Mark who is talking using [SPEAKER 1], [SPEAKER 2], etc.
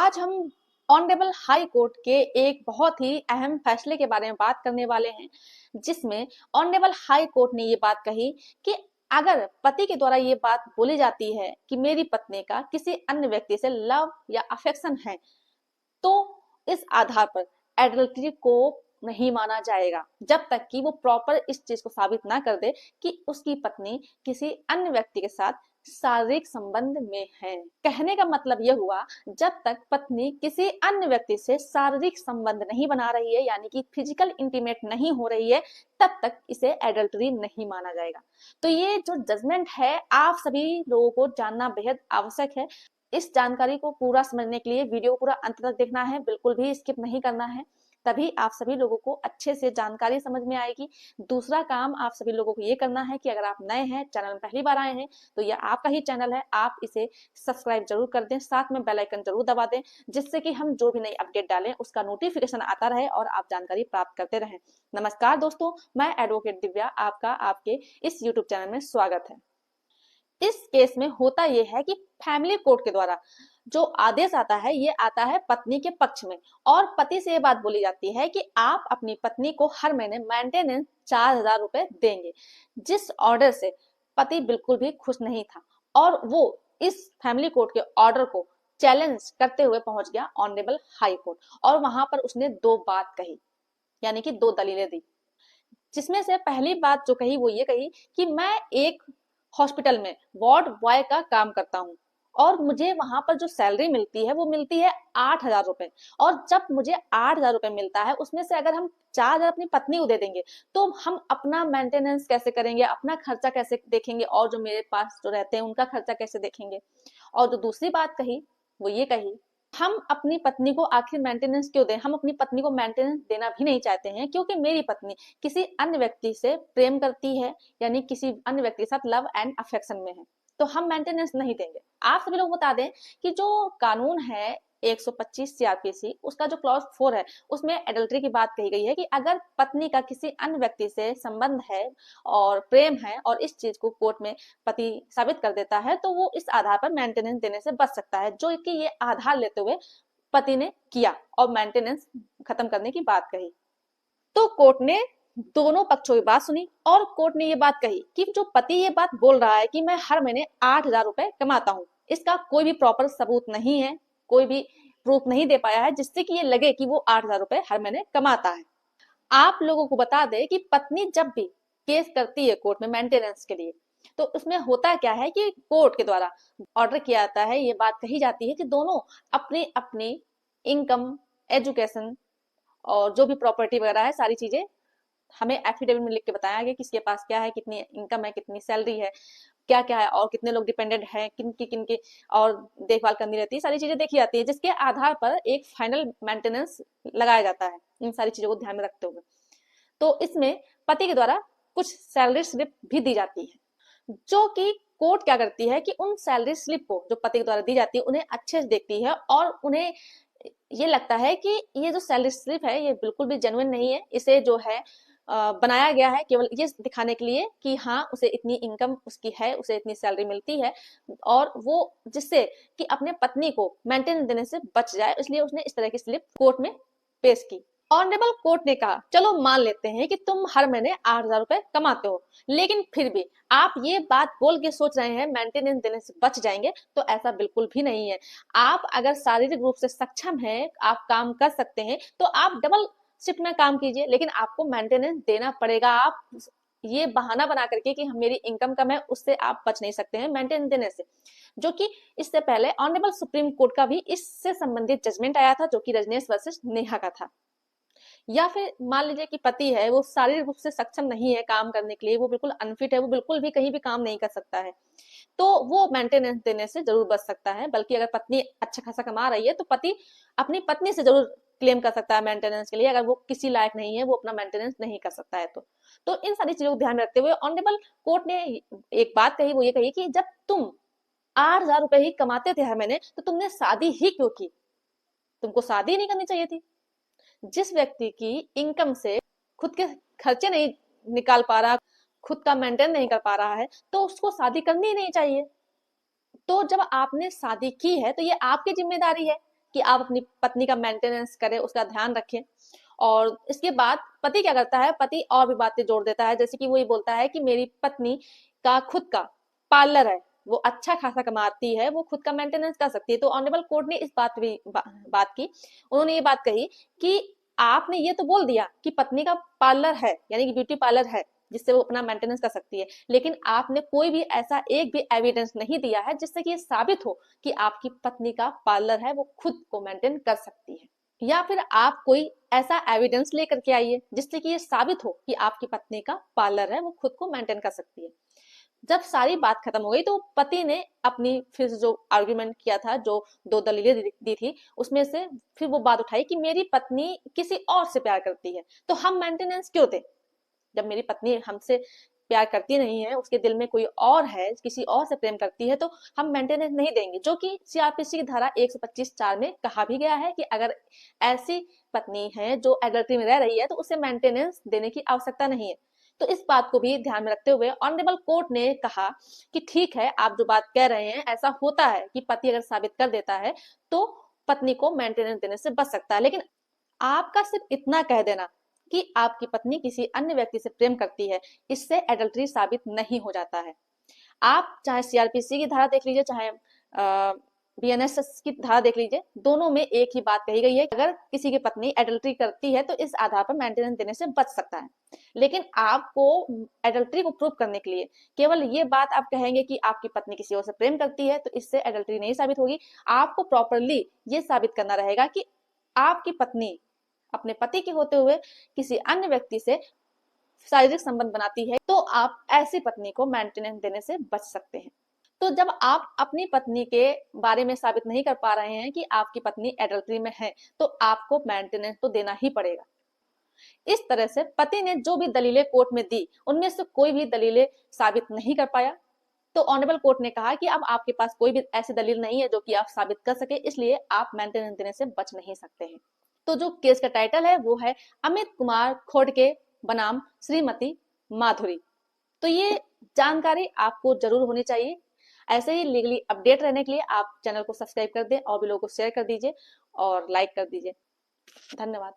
[SPEAKER 1] आज हम honourable high court के एक बहुत ही अहम फैसले के बारे में बात करने वाले हैं, जिसमें ऑनरेबल हाई कोर्ट ने ये बात कही कि अगर पति के द्वारा ये बात बोली जाती है कि मेरी पत्नी का किसी अन्य व्यक्ति से लव या अफेक्शन है, तो इस आधार पर एडल्ट्री को नहीं माना जाएगा जब तक कि वो प्रॉपर इस चीज को साबित ना कर दे कि उसकी पत्नी किसी अन्य व्यक्ति के साथ शारीरिक संबंध में है। कहने का मतलब यह हुआ, जब तक पत्नी किसी अन्य व्यक्ति से शारीरिक संबंध नहीं बना रही है, यानी कि फिजिकल इंटीमेट नहीं हो रही है, तब तक इसे एडल्ट्री नहीं माना जाएगा। तो ये जो जजमेंट है, आप सभी लोगों को जानना बेहद आवश्यक है। इस जानकारी को पूरा समझने के लिए वीडियो को पूरा अंत तक देखना है, बिल्कुल भी स्किप नहीं करना है, तभी आप सभी लोगों को अच्छे से जानकारी समझ में आएगी। दूसरा काम आप सभी लोगों को ये करना है कि अगर आप नए हैं, चैनल में पहली बार आए हैं, तो यह आपका ही चैनल है, आप इसे सब्सक्राइब जरूर कर दें, साथ में बेल आइकन जरूर दबा दें, जिससे कि हम जो भी नई अपडेट डालें उसका नोटिफिकेशन आता रहे और आप जानकारी प्राप्त करते रहें। नमस्कार दोस्तों, मैं एडवोकेट दिव्या, आपका आपके इस यूट्यूब चैनल में स्वागत है। इस केस में होता यह है कि फैमिली कोर्ट के द्वारा जो आदेश आता है, ये आता है पत्नी के पक्ष में, और पति से ये बात बोली जाती है कि आप अपनी पत्नी को हर महीने मेंटेनेंस 4,000 रुपए देंगे, जिस ऑर्डर से पति बिल्कुल भी खुश नहीं था और वो इस फैमिली कोर्ट के ऑर्डर को चैलेंज करते हुए पहुंच गया ऑनरेबल हाई कोर्ट, और वहां पर उसने दो बात कही, यानी कि दो दलीलें दी। जिसमें से पहली बात जो कही वो ये कही कि मैं एक हॉस्पिटल में वार्ड बॉय का काम करता हूँ और मुझे वहां पर जो सैलरी मिलती है वो मिलती है 8,000 रुपए, और जब मुझे 8,000 रुपए मिलता है उसमें से अगर हम 4,000 अपनी पत्नी को दे देंगे तो हम अपना मेंटेनेंस कैसे करेंगे, अपना खर्चा कैसे देखेंगे, और जो मेरे पास जो रहते हैं उनका खर्चा कैसे देखेंगे। और जो दूसरी बात कही वो ये कही, हम अपनी पत्नी को आखिर मेंटेनेंस क्यों दें, हम अपनी पत्नी को मेंटेनेंस देना भी नहीं चाहते हैं, क्योंकि मेरी पत्नी किसी अन्य व्यक्ति से प्रेम करती है, यानी किसी अन्य व्यक्ति के साथ लव एंड अफेक्शन में है, तो हम मेंटेनेंस नहीं देंगे। आप सभी लोग बता दें कि जो कानून है 125 सीआरपीसी, उसका जो क्लॉज 4 है, उसमें एडल्ट्री की बात कही गई है कि अगर पत्नी का किसी अन्य व्यक्ति से संबंध है और प्रेम है और इस चीज को कोर्ट में पति साबित कर देता है, तो वो इस आधार पर मेंटेनेंस देने से बच सकता है, जो कि ये आधार लेते हुए पति ने किया और मेंटेनेंस खत्म करने की बात कही। तो कोर्ट ने दोनों पक्षों की बात सुनी और कोर्ट ने ये बात कही कि जो पति ये बात बोल रहा है कि मैं हर महीने 8,000 रुपए कमाता हूँ, इसका कोई भी प्रॉपर सबूत नहीं है, कोई भी प्रूफ नहीं दे पाया है जिससे कि ये लगे कि वो 8,000 रुपए हर महीने कमाता है। आप लोगों को बता दे कि पत्नी जब भी केस करती है कोर्ट में मेंटेनेंस के लिए, तो उसमें होता क्या है कि कोर्ट के द्वारा ऑर्डर किया जाता है, ये बात कही जाती है कि दोनों अपनी अपनी इनकम, एजुकेशन और जो भी प्रॉपर्टी वगैरह है, सारी चीजें हमें एफिडेविट में लिख के बताया गया किसके पास क्या है, कितनी इनकम है, कितनी सैलरी है, क्या क्या है, और कितने लोग डिपेंडेंट हैं, किन की और देखभाल करनी रहती है, सारी चीजें देखी जाती है, जिसके आधार पर एक फाइनल मेंटेनेंस लगाया जाता है इन सारी चीजों को ध्यान में रखते हुए। तो इसमें पति के द्वारा कुछ सैलरी स्लिप भी दी जाती है, जो कि कोर्ट क्या करती है कि उन सैलरी स्लिप को जो पति के द्वारा दी जाती है उन्हें अच्छे से देखती है, और उन्हें ये लगता है कि ये जो सैलरी स्लिप है ये बिल्कुल भी जेन्युइन नहीं है, इसे जो है बनाया गया है केवल ये दिखाने के लिए कि हाँ उसे इतनी इनकम उसकी है, उसे इतनी सैलरी मिलती है, और वो जिससे कि अपने पत्नी को मेंटेनेंस देने से बच जाए, इसलिए उसने इस तरह की स्लिप कोर्ट में पेश की। ऑनरेबल कोर्ट ने कहा चलो मान लेते हैं कि तुम हर महीने 8,000 रुपए कमाते हो, लेकिन फिर भी आप ये बात बोल के सोच रहे हैं मेंटेनेंस देने से बच जाएंगे, तो ऐसा बिल्कुल भी नहीं है। आप अगर शारीरिक रूप से सक्षम हैं, आप काम कर सकते हैं, तो आप डबल शिफ्ट में काम कीजिए, लेकिन आपको मेंटेनेंस देना पड़ेगा। आप ये बहाना बना करके कि मेरी इनकम कम है, उससे आप बच नहीं सकते हैं मेंटेनेंस देने से, जो कि इससे पहले ऑनरेबल सुप्रीम कोर्ट का भी इससे संबंधित जजमेंट आया था, जो कि रजनीश वर्सेस नेहा का था। या फिर मान लीजिए कि पति है, वो शारीरिक रूप से सक्षम नहीं है काम करने के लिए, वो बिल्कुल अनफिट है, वो बिल्कुल भी कहीं भी काम नहीं कर सकता है, तो वो मेंटेनेंस देने से जरूर बच सकता है। बल्कि अगर पत्नी अच्छा खासा कमा रही है तो पति अपनी पत्नी से जरूर क्लेम कर सकता है मेंटेनेंस के लिए, अगर वो किसी लायक नहीं है, वो अपना मेंटेनेंस नहीं कर सकता है तो इन सारी चीजों को ध्यान में रखते हुए ऑनरेबल कोर्ट ने एक बात कही, वो ये कही कि जब तुम 8,000 रुपए ही कमाते थे हर महीने, तो तुमने शादी ही क्यों की, तुमको शादी नहीं करनी चाहिए थी। जिस व्यक्ति की इनकम से खुद के खर्चे नहीं निकाल पा रहा, खुद का मेंटेन नहीं कर पा रहा है, तो उसको शादी करनी ही नहीं चाहिए। तो जब आपने शादी की है तो ये आपकी जिम्मेदारी है कि आप अपनी पत्नी का मेंटेनेंस करें, उसका ध्यान रखें। और इसके बाद पति क्या करता है, पति और भी बातें जोड़ देता है, जैसे कि वो ये बोलता है कि मेरी पत्नी का खुद का पार्लर है, वो अच्छा खासा कमाती है, वो खुद का मेंटेनेंस कर सकती है। तो ऑनरेबल कोर्ट ने इस बात की, उन्होंने ये बात कही कि आपने ये तो बोल दिया कि पत्नी का पार्लर है, यानी कि ब्यूटी पार्लर है जिससे वो अपना मेंटेनेंस कर सकती है, लेकिन आपने कोई भी ऐसा एक भी एविडेंस नहीं दिया है जिससे कि ये साबित हो कि आपकी पत्नी का पार्लर है, वो खुद को मेंटेन कर सकती है। या फिर आप कोई ऐसा एविडेंस लेकर के आइए जिससे कि ये साबित हो कि आपकी पत्नी का पार्लर है, वो खुद को मेंटेन कर सकती है। जब सारी बात खत्म हो गई तो पति ने अपनी फिर से जो आर्ग्यूमेंट किया था, जो दो दलीलें दी थी, उसमें से फिर वो बात उठाई कि मेरी पत्नी किसी और से प्यार करती है, तो हम मेंटेनेंस क्यों दें? जब मेरी पत्नी हमसे प्यार करती नहीं है, उसके दिल में कोई और है, किसी और से प्रेम करती है, तो हम मेंटेनेंस नहीं देंगे, जो कि सीआरपीसी की धारा 125(4) में कहा भी गया है कि अगर ऐसी पत्नी है जो एडल्ट्री में रह रही है तो उसे मेंटेनेंस देने की आवश्यकता नहीं है। तो इस बात को भी ध्यान में रखते हुए ऑनरेबल कोर्ट ने कहा कि ठीक है, आप जो बात कह रहे हैं ऐसा होता है कि पति अगर साबित कर देता है तो पत्नी को मेंटेनेंस देने से बच सकता है, लेकिन आपका सिर्फ इतना कह देना कि आपकी पत्नी किसी अन्य व्यक्ति से प्रेम करती है, इससे एडल्ट्री साबित नहीं हो जाता है। आप चाहे सीआरपीसी की धारा देख लीजिए, चाहे बीएनएस की धारा देख लीजिए, दोनों में एक ही बात कही गई है, अगर किसी की पत्नी एडल्ट्री करती है तो इस आधार पर मेंटेनेंस देने से बच सकता है। लेकिन आपको एडल्ट्री को प्रूव करने के लिए केवल ये बात आप कहेंगे कि आपकी पत्नी किसी और से प्रेम करती है तो इससे एडल्ट्री नहीं साबित होगी। आपको प्रॉपरली ये साबित करना रहेगा कि आपकी पत्नी अपने पति के होते हुए किसी अन्य व्यक्ति से शारीरिक संबंध बनाती है, तो आप ऐसी पत्नी को मेंटेनेंस देने से बच सकते हैं। तो जब आप अपनी पत्नी के बारे में साबित नहीं कर पा रहे हैं कि आपकी पत्नी एडल्ट्री में है, तो आपको मेंटेनेंस तो देना ही पड़ेगा। इस तरह से पति ने जो भी दलीलें कोर्ट में दी, उनमें से कोई भी दलीलें साबित नहीं कर पाया। तो ऑनरेबल कोर्ट ने कहा कि अब आपके पास कोई भी ऐसी दलील नहीं है जो कि आप साबित कर सके, इसलिए आप मेंटेनेंस देने से बच नहीं सकते हैं। तो जो केस का टाइटल है वो है अमित कुमार खोड़के बनाम श्रीमती माधुरी। तो ये जानकारी आपको जरूर होनी चाहिए। ऐसे ही लीगली अपडेट रहने के लिए आप चैनल को सब्सक्राइब कर दें और भी लोगों को शेयर कर दीजिए और लाइक कर दीजिए। धन्यवाद।